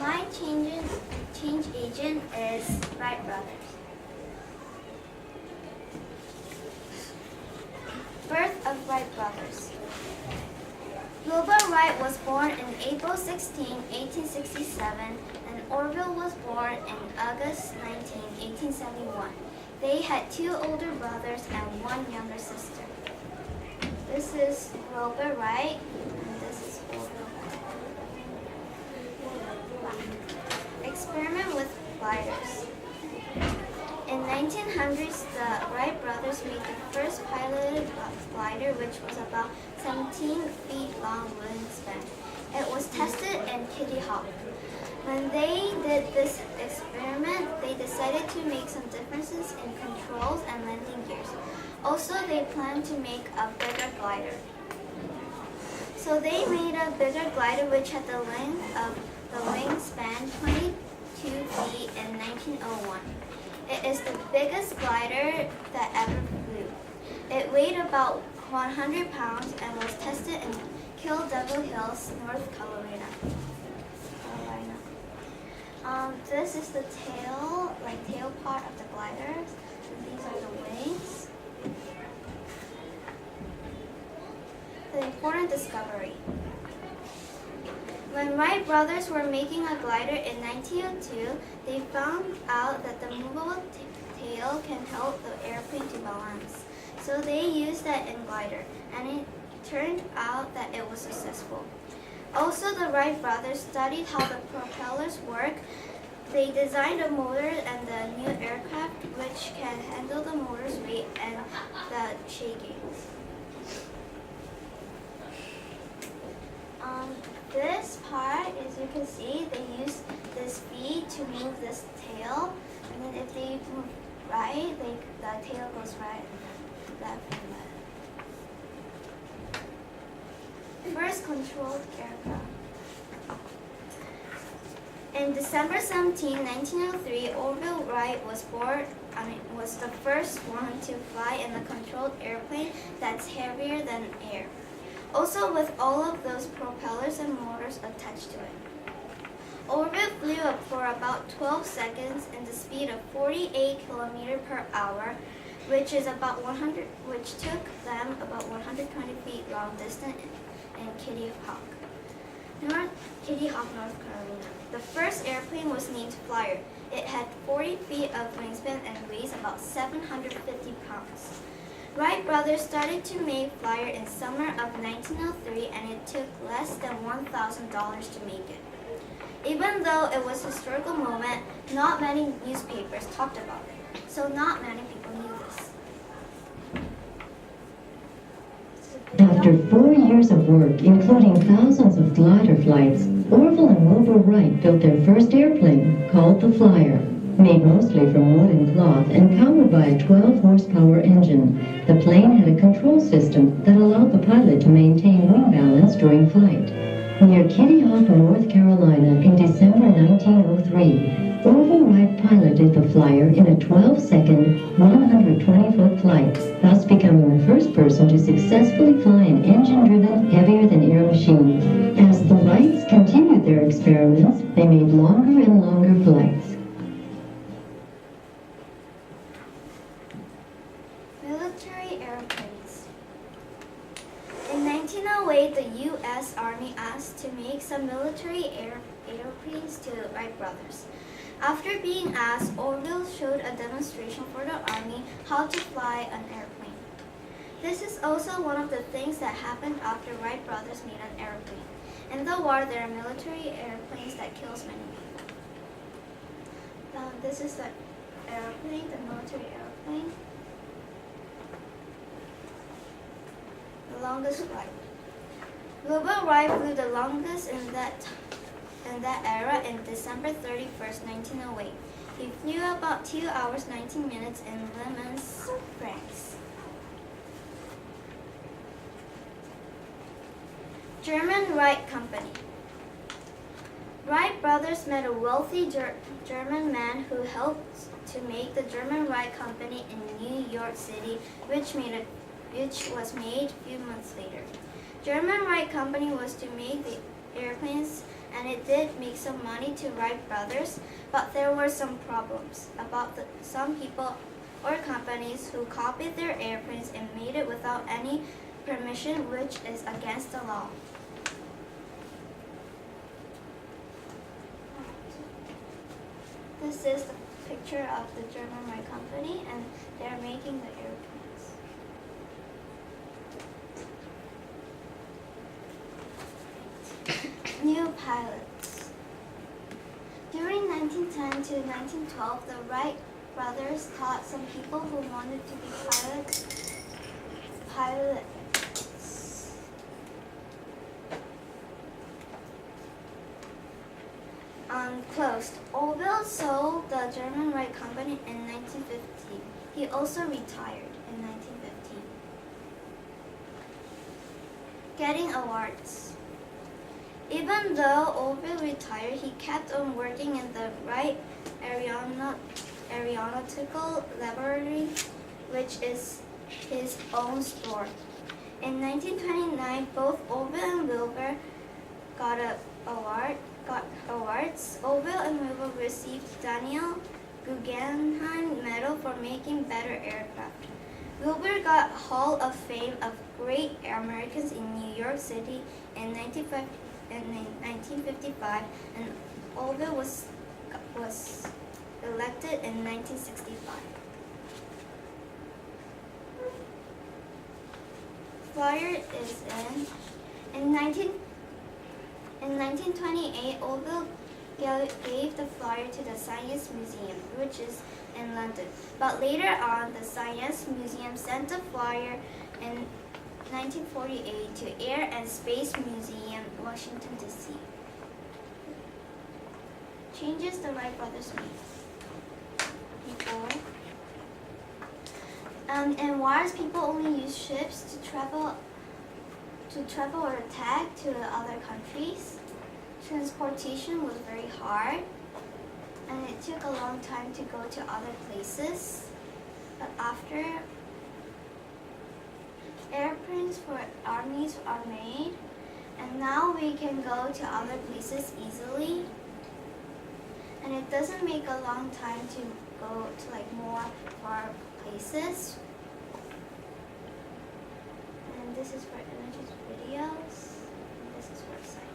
My change agent is Wright Brothers. Birth of Wright Brothers. Wilbur Wright was born in April 16, 1867, and Orville was born in August 19, 1871. They had 2 older brothers and 1 younger sister. This is Wilbur Wright, and this is Orville Wright. Experiment with gliders. In 1900s, the Wright brothers made the first piloted glider, which was about 17 feet long wingspan. It was tested in Kitty Hawk. When they did this experiment, they decided to make some differences in controls and landing gears. Also, they planned to make a bigger glider. So they made a bigger glider which had the length of the wingspan 22 feet in 1901. It is the biggest glider that ever flew. It weighed about 100 pounds and was tested in Kill Devil Hills, North Carolina. This is the tail part of the glider. And these are the wings. The important discovery. When Wright brothers were making a glider in 1902, they found out that the movable tail can help the airplane to balance. So they used that in glider, and it turned out that it was successful. Also, the Wright brothers studied how the propellers work. They designed a motor and the new aircraft which can handle the motor's weight and the shaking. This part, as you can see, they use this feed to move this tail, and then if they move right, the tail goes right, left, and left. First controlled aircraft. In December 17, 1903, Orville Wright was the first one to fly in a controlled airplane that's heavier than air. Also with all of those propellers and motors attached to it. Orville flew up for about 12 seconds in the speed of 48 km per hour, which took them about 120 feet long distance in Kitty Hawk, North Carolina. The first airplane was named Flyer. It had 40 feet of wingspan and weighs about 750 pounds. Wright brothers started to make Flyer in summer of 1903, and it took less than $1,000 to make it. Even though it was a historical moment, not many newspapers talked about it, so not many people knew this. After 4 years of work, including thousands of glider flights, Orville and Wilbur Wright built their first airplane, called the Flyer. Made mostly from wood and cloth and powered by a 12-horsepower engine, the plane had a control system that allowed the pilot to maintain wing balance during flight. Near Kitty Hawk, North Carolina, in December 1903, Orville Wright piloted the Flyer in a 12-second, 120-foot flight, thus becoming the first person to successfully fly an engine-driven, heavier-than-air machine. As the Wrights continued their experiments, they made longer and longer flights. Military airplanes. In 1908, the U.S. Army asked to make some military airplanes to Wright brothers. After being asked, Orville showed a demonstration for the Army how to fly an airplane. This is also one of the things that happened after Wright brothers made an airplane. In the war, there are military airplanes that kills many people. This is the airplane, the military airplane. The longest flight. Wilbur Wright flew the longest in that era in December 31st, 1908. He flew about 2 hours, 19 minutes in Le Mans, France. German Wright Company. Wright brothers met a wealthy German man who helped to make the German Wright Company in New York City, which was made a few months later. German Wright Company was to make the airplanes, and it did make some money to Wright Brothers, but there were some problems about some people or companies who copied their airplanes and made it without any permission, which is against the law. This is the picture of the German Wright Company, and they're making the airplanes. New pilots. During 1910 to 1912, the Wright brothers taught some people who wanted to be pilots. Closed. Orville sold the German Wright Company in 1915. He also retired in 1915. Getting awards. Even though Orville retired, he kept on working in the Wright Aeronautical Laboratory, which is his own store. In 1929, both Orville and Wilbur got awards. Orville and Wilbur received Daniel Guggenheim Medal for making better aircraft. Wilbur got Hall of Fame of Great Americans in New York City in 1955, and Orville was elected in 1965. Flyer is in 1928, Orville gave the flyer to the Science Museum, which is in London. But later on, the Science Museum sent the flyer in 1948 to Air and Space Museum, Washington, D.C. Changes the Wright brothers made. Before. In wars, people only used ships to travel or tag to other countries. Transportation was very hard, and it took a long time to go to other places. But after, airplanes for armies are made, and now we can go to other places easily. And it doesn't make a long time to go to more far places. And this is for images, videos, and this is for science.